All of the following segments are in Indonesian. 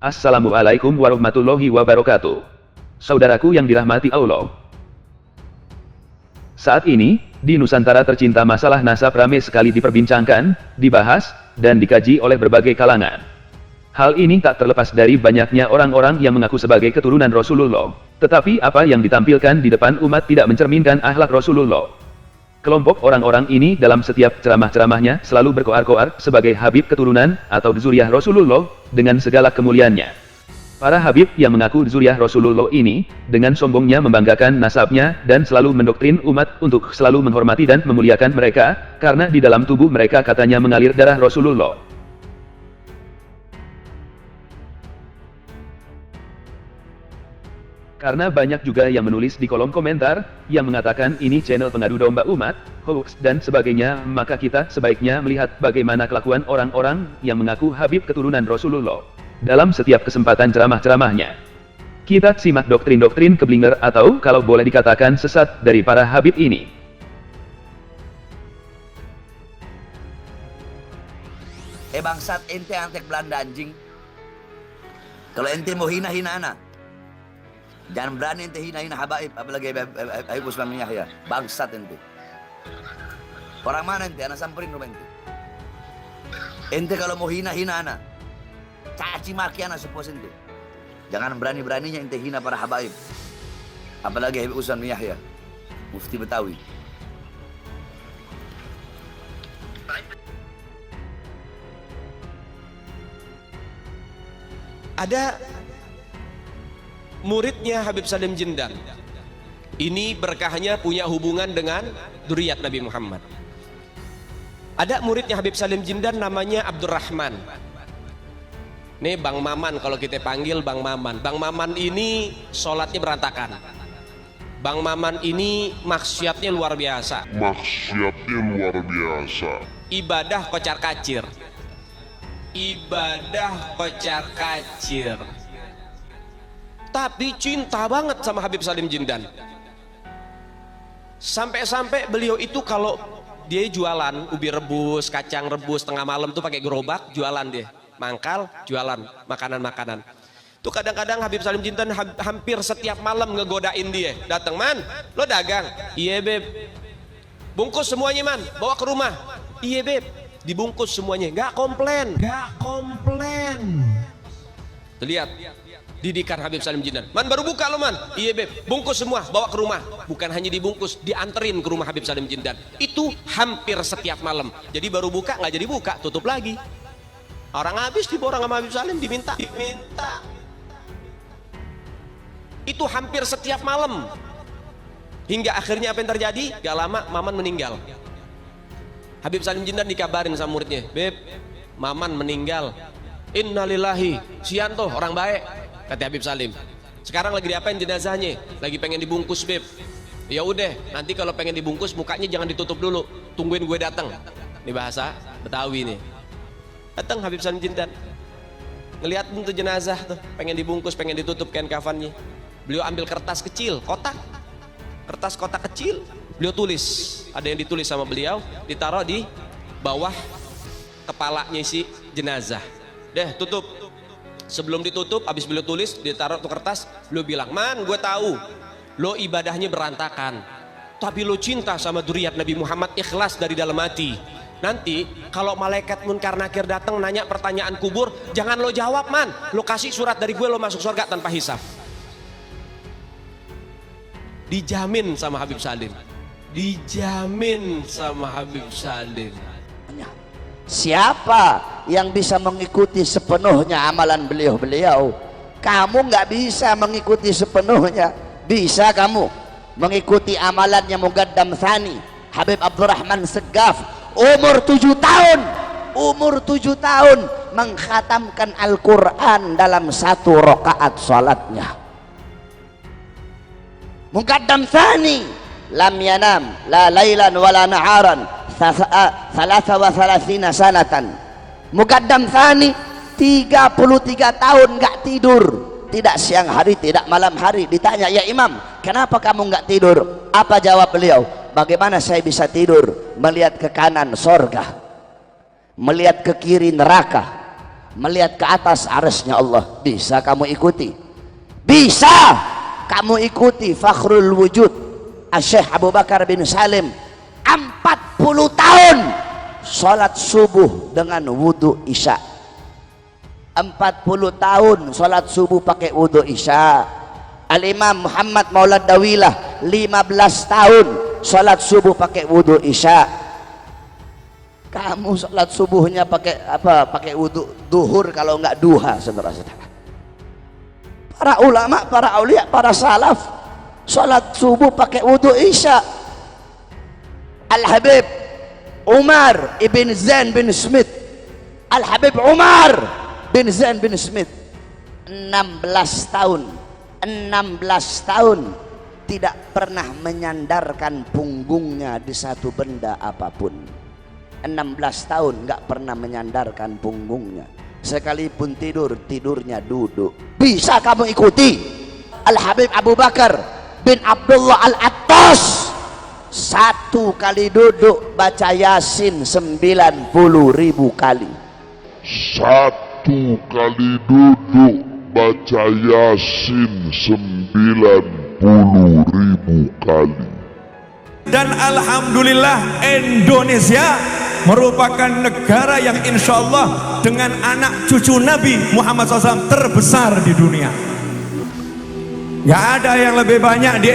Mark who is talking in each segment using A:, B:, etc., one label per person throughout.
A: Assalamualaikum warahmatullahi wabarakatuh. Saudaraku yang dirahmati Allah. Saat ini, di Nusantara tercinta masalah nasab ramai sekali diperbincangkan, dibahas, dan dikaji oleh berbagai kalangan. Hal ini tak terlepas dari banyaknya orang-orang yang mengaku sebagai keturunan Rasulullah. Tetapi apa yang ditampilkan di depan umat tidak mencerminkan akhlak Rasulullah. Kelompok orang-orang ini dalam setiap ceramah-ceramahnya selalu berkoar-koar sebagai Habib keturunan atau zuriyah Rasulullah dengan segala kemuliaannya. Para Habib yang mengaku zuriyah Rasulullah ini dengan sombongnya membanggakan nasabnya dan selalu mendoktrin umat untuk selalu menghormati dan memuliakan mereka karena di dalam tubuh mereka katanya mengalir darah Rasulullah. Karena banyak juga yang menulis di kolom komentar, yang mengatakan ini channel pengadu domba umat, hoax dan sebagainya, maka kita sebaiknya melihat bagaimana kelakuan orang-orang yang mengaku Habib keturunan Rasulullah. Dalam setiap kesempatan ceramah-ceramahnya. Kita simak doktrin-doktrin keblinger atau kalau boleh dikatakan sesat dari para Habib ini.
B: Bangsat, ente antek Belanda anjing. Kalau ente mau hina-hina anak, jangan berani ente hina-hina habaib, apalagi Habib Usman bin Yahya. Bangsat ente. Orang mana ente? Anak samperin rumah ente. Ente kalau mau hina-hina anak, caci maki anak sepuas ente. Jangan berani-beraninya ente hina para habaib. Apalagi Habib Usman bin Yahya, mufti Betawi.
C: Ada muridnya Habib Salim Jindan. Ini berkahnya punya hubungan dengan dzurriyyat Nabi Muhammad. Ada muridnya Habib Salim Jindan namanya Abdurrahman. Nih Bang Maman kalau kita panggil Bang Maman. Bang Maman ini sholatnya berantakan. Bang Maman ini maksiatnya luar biasa. Ibadah kocar kacir. Tapi cinta banget sama Habib Salim Jindan. Sampai-sampai beliau itu kalau dia jualan ubi rebus, kacang rebus tengah malam tuh pakai gerobak jualan dia. Mangkal jualan makanan-makanan. Tuh kadang-kadang Habib Salim Jindan hampir setiap malam ngegodain dia. Datang, "Man, lo dagang?" "Iya, Beb." "Bungkus semuanya, Man, bawa ke rumah." "Iya, Beb." Dibungkus semuanya, nggak komplain. Lihat didikan Habib Salim Jindan. "Man, baru buka lo, Man." "Iya, Beb." "Bungkus semua, bawa ke rumah." Bukan hanya dibungkus, dianterin ke rumah Habib Salim Jindan. Itu hampir setiap malam. Jadi baru buka, nggak jadi buka, tutup lagi. Orang habis tiba orang sama Habib Salim diminta. Itu hampir setiap malam. Hingga akhirnya apa yang terjadi? Gak lama Maman meninggal. Habib Salim Jindan dikabarin sama muridnya, "Beb, Maman meninggal." "Innalillahi." "Sian tuh orang baik," kata Habib Salim. "Sekarang lagi diapain jenazahnya?" "Lagi pengen dibungkus, Beb." "Ya udah, nanti kalau pengen dibungkus mukanya jangan ditutup dulu, tungguin gue datang." Ini bahasa Betawi nih. Datang Habib Salim Jindan, ngeliat tuh jenazah tuh pengen dibungkus, pengen ditutup kain kafannya. Beliau ambil kertas kecil, kertas kotak kecil. Beliau tulis, ada yang ditulis sama beliau, ditaruh di bawah kepalanya si jenazah. Deh, tutup. Sebelum ditutup, habis beliau tulis, ditaruh tuh kertas, beliau bilang, "Man, gue tahu lo ibadahnya berantakan, tapi lo cinta sama dzurriyyat Nabi Muhammad, ikhlas dari dalam hati. Nanti kalau malaikat munkar nakir datang nanya pertanyaan kubur, jangan lo jawab, Man. Lo kasih surat dari gue, lo masuk surga tanpa hisab." Dijamin sama Habib Salim.
D: Siapa yang bisa mengikuti sepenuhnya amalan beliau-beliau? Kamu nggak bisa mengikuti sepenuhnya. Bisa kamu mengikuti amalannya Muqaddam Tsani Habib Abdurrahman Segaf, umur 7 tahun mengkhatamkan Al-Quran dalam 1 rakaat salatnya. Muqaddam Tsani lam yanam la lailan wala naharan 33 sanatan. Muqaddam Tsani 33 tahun nggak tidur, tidak siang hari tidak malam hari. Ditanya, "Ya Imam, kenapa kamu nggak tidur?" Apa jawab beliau? "Bagaimana saya bisa tidur? Melihat ke kanan sorga, melihat ke kiri neraka, melihat ke atas arsy-Nya Allah. Bisa kamu ikuti? Bisa kamu ikuti Fakhrul Wujud Syekh Abu Bakar bin Salim 40 tahun sholat subuh dengan wudhu isya. 40 tahun sholat subuh pakai wudhu isya. Al-Imam Muhammad Maulad Dawilah 15 tahun sholat subuh pakai wudhu isya. Kamu sholat subuhnya pakai apa? Pakai wudhu duhur kalau enggak duha, saudara-saudara. Para ulama, para aulia, para salaf sholat subuh pakai wudhu isya. Al-Habib Umar ibn Zain bin Smith, Al-Habib Umar bin Zain bin Smith 16 tahun tidak pernah menyandarkan punggungnya di satu benda apapun. 16 tahun nggak pernah menyandarkan punggungnya, sekalipun tidur, tidurnya duduk. Bisa kamu ikuti Al-Habib Abu Bakar bin Abdullah Al-Attas, satu kali duduk baca Yasin 90.000 kali.
E: Satu kali duduk baca Yasin 90.000 kali.
F: Dan alhamdulillah Indonesia merupakan negara yang insya Allah dengan anak cucu Nabi Muhammad SAW terbesar di dunia. Gak ada yang lebih banyak di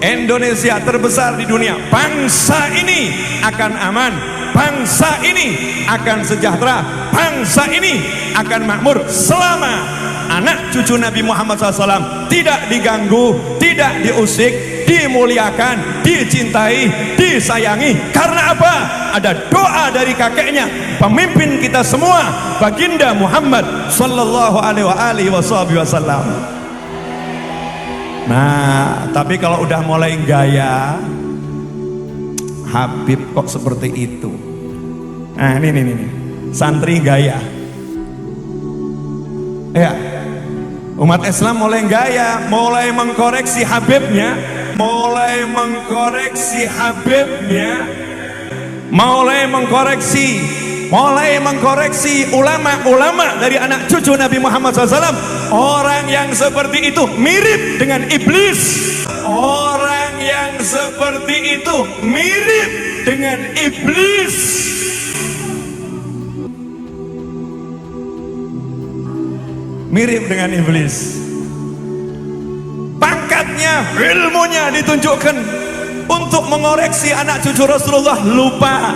F: Indonesia terbesar di dunia. Bangsa ini akan aman, bangsa ini akan sejahtera, bangsa ini akan makmur selama anak cucu Nabi Muhammad SAW tidak diganggu, tidak diusik, dimuliakan, dicintai, disayangi. Karena apa? Ada doa dari kakeknya, pemimpin kita semua, baginda Muhammad sallallahu alaihi wasallam. Nah, tapi kalau udah mulai gaya, Habib kok seperti itu. Nah, ini santri gaya. Ya, umat Islam mulai gaya, mulai mengkoreksi Habibnya, mulai mengkoreksi ulama-ulama dari anak cucu Nabi Muhammad SAW. Orang yang seperti itu mirip dengan iblis. Orang yang seperti itu mirip dengan iblis. Mirip dengan iblis. Pangkatnya, ilmunya ditunjukkan untuk mengoreksi anak cucu Rasulullah, lupa.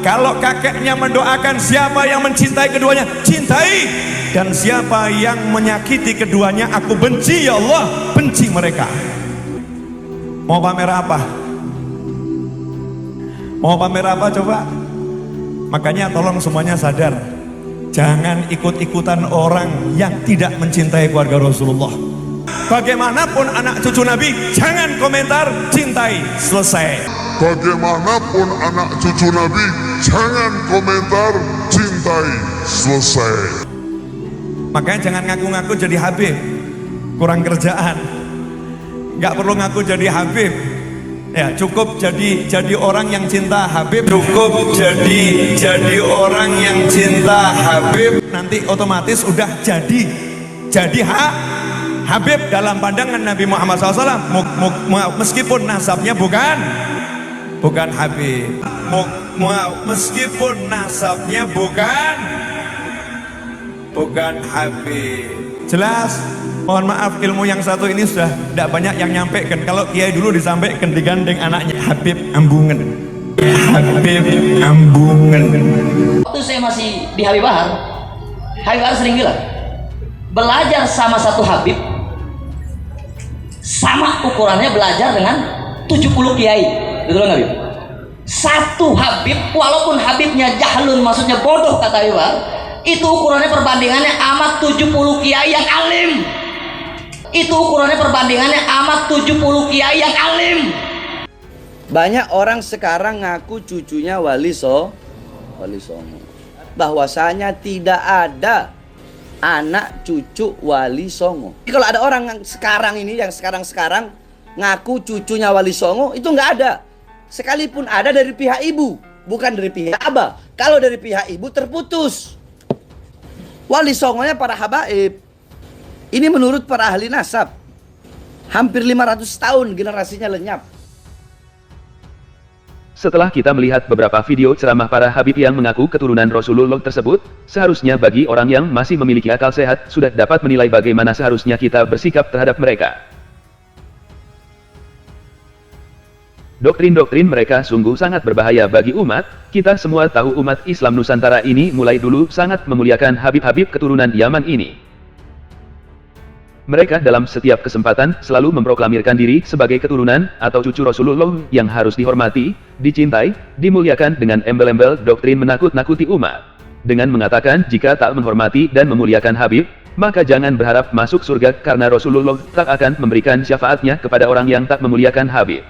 F: Kalau kakeknya mendoakan siapa yang mencintai keduanya, cintai. Dan siapa yang menyakiti keduanya, aku benci ya Allah, benci mereka. Mau pamer apa? Mau pamer apa coba? Makanya tolong semuanya sadar, jangan ikut-ikutan orang yang tidak mencintai keluarga Rasulullah. Bagaimanapun anak cucu Nabi, jangan komentar, cintai, selesai.
E: Bagaimanapun anak cucu Nabi, jangan komentar, cintai, selesai.
F: Makanya jangan ngaku-ngaku jadi Habib, kurang kerjaan. Nggak perlu ngaku jadi Habib. Ya, cukup jadi orang yang cinta Habib. Cukup jadi orang yang cinta Habib. Nanti otomatis udah jadi Habib dalam pandangan Nabi Muhammad SAW. Meskipun nasabnya bukan Habib. Meskipun nasabnya bukan Habib. Jelas? Mohon maaf, ilmu yang satu ini sudah tidak banyak yang nyampaikan. Kalau kiai dulu disampaikan digandeng anaknya Habib Ambungen. Habib Ambungen.
G: Waktu saya masih di Habib Bahar sering bilang, belajar sama satu Habib sama ukurannya belajar dengan 70 kiai. Betul nggak, Habib? Satu Habib, walaupun Habibnya jahlun, maksudnya bodoh kata Habib Bahar, itu ukurannya perbandingannya amat 70 kiai yang alim. Itu ukurannya perbandingannya amat 70 kiai yang alim.
H: Banyak orang sekarang ngaku cucunya Wali Songo. Bahwasanya tidak ada anak cucu Wali Songo. Kalau ada orang yang sekarang ini, yang sekarang ngaku cucunya Wali Songo, itu nggak ada. Sekalipun ada dari pihak ibu, bukan dari pihak abah. Kalau dari pihak ibu terputus. Wali songonya para habaib. Ini menurut para ahli nasab. Hampir 500 tahun generasinya lenyap.
A: Setelah kita melihat beberapa video ceramah para habib yang mengaku keturunan Rasulullah tersebut, seharusnya bagi orang yang masih memiliki akal sehat sudah dapat menilai bagaimana seharusnya kita bersikap terhadap mereka. Doktrin-doktrin mereka sungguh sangat berbahaya bagi umat. Kita semua tahu umat Islam Nusantara ini mulai dulu sangat memuliakan habib-habib keturunan Yaman ini. Mereka dalam setiap kesempatan selalu memproklamirkan diri sebagai keturunan atau cucu Rasulullah yang harus dihormati, dicintai, dimuliakan dengan embel-embel doktrin menakut-nakuti umat. Dengan mengatakan jika tak menghormati dan memuliakan habib, maka jangan berharap masuk surga karena Rasulullah tak akan memberikan syafaatnya kepada orang yang tak memuliakan habib.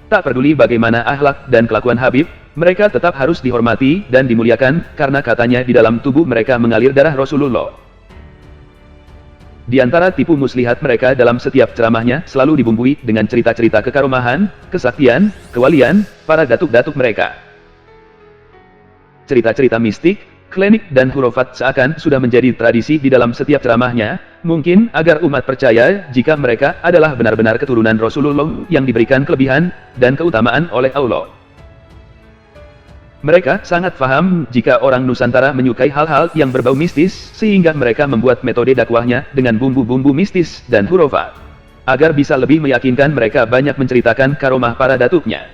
A: Tak peduli bagaimana akhlak dan kelakuan habib, mereka tetap harus dihormati dan dimuliakan karena katanya di dalam tubuh mereka mengalir darah Rasulullah. Di antara tipu muslihat mereka dalam setiap ceramahnya selalu dibumbui dengan cerita-cerita kekaromahan, kesaktian, kewalian, para datuk-datuk mereka. Cerita-cerita mistik, klinik dan hurufat seakan sudah menjadi tradisi di dalam setiap ceramahnya, mungkin agar umat percaya jika mereka adalah benar-benar keturunan Rasulullah yang diberikan kelebihan dan keutamaan oleh Allah. Mereka sangat paham jika orang Nusantara menyukai hal-hal yang berbau mistis, sehingga mereka membuat metode dakwahnya dengan bumbu-bumbu mistis dan hurufat. Agar bisa lebih meyakinkan mereka banyak menceritakan karomah para datuknya.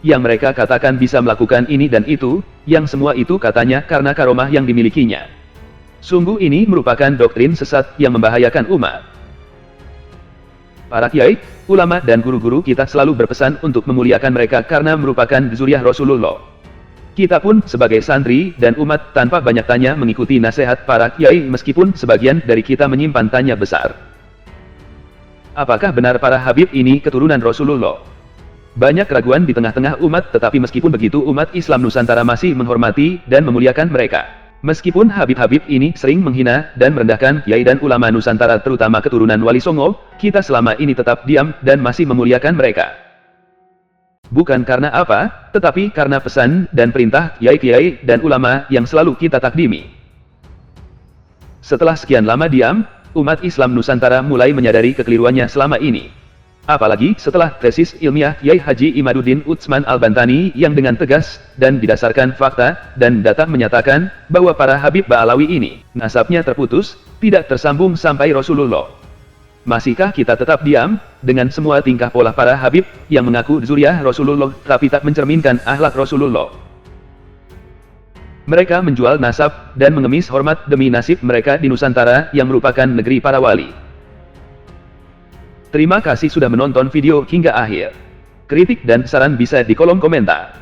A: Yang mereka katakan bisa melakukan ini dan itu, yang semua itu katanya karena karomah yang dimilikinya. Sungguh ini merupakan doktrin sesat yang membahayakan umat. Para kiai, ulama dan guru-guru kita selalu berpesan untuk memuliakan mereka karena merupakan zuriyah Rasulullah. Kita pun sebagai santri dan umat tanpa banyak tanya mengikuti nasihat para kiai meskipun sebagian dari kita menyimpan tanya besar. Apakah benar para habib ini keturunan Rasulullah? Banyak keraguan di tengah-tengah umat, tetapi meskipun begitu umat Islam Nusantara masih menghormati dan memuliakan mereka. Meskipun habib-habib ini sering menghina dan merendahkan kiai dan ulama Nusantara terutama keturunan Wali Songo, kita selama ini tetap diam dan masih memuliakan mereka. Bukan karena apa, tetapi karena pesan dan perintah kiai-kiai dan ulama yang selalu kita takdimi. Setelah sekian lama diam, umat Islam Nusantara mulai menyadari kekeliruannya selama ini. Apalagi setelah tesis ilmiah Kiai Haji Imaduddin Utsman Al-Bantani yang dengan tegas dan didasarkan fakta dan data menyatakan bahwa para habib Ba'alawi ini nasabnya terputus, tidak tersambung sampai Rasulullah. Masihkah kita tetap diam dengan semua tingkah pola para habib yang mengaku zuriyah Rasulullah tapi tak mencerminkan akhlak Rasulullah? Mereka menjual nasab dan mengemis hormat demi nasib mereka di Nusantara yang merupakan negeri para wali. Terima kasih sudah menonton video hingga akhir. Kritik dan saran bisa di kolom komentar.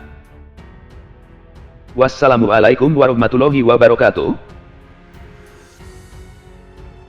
A: Wassalamualaikum warahmatullahi wabarakatuh.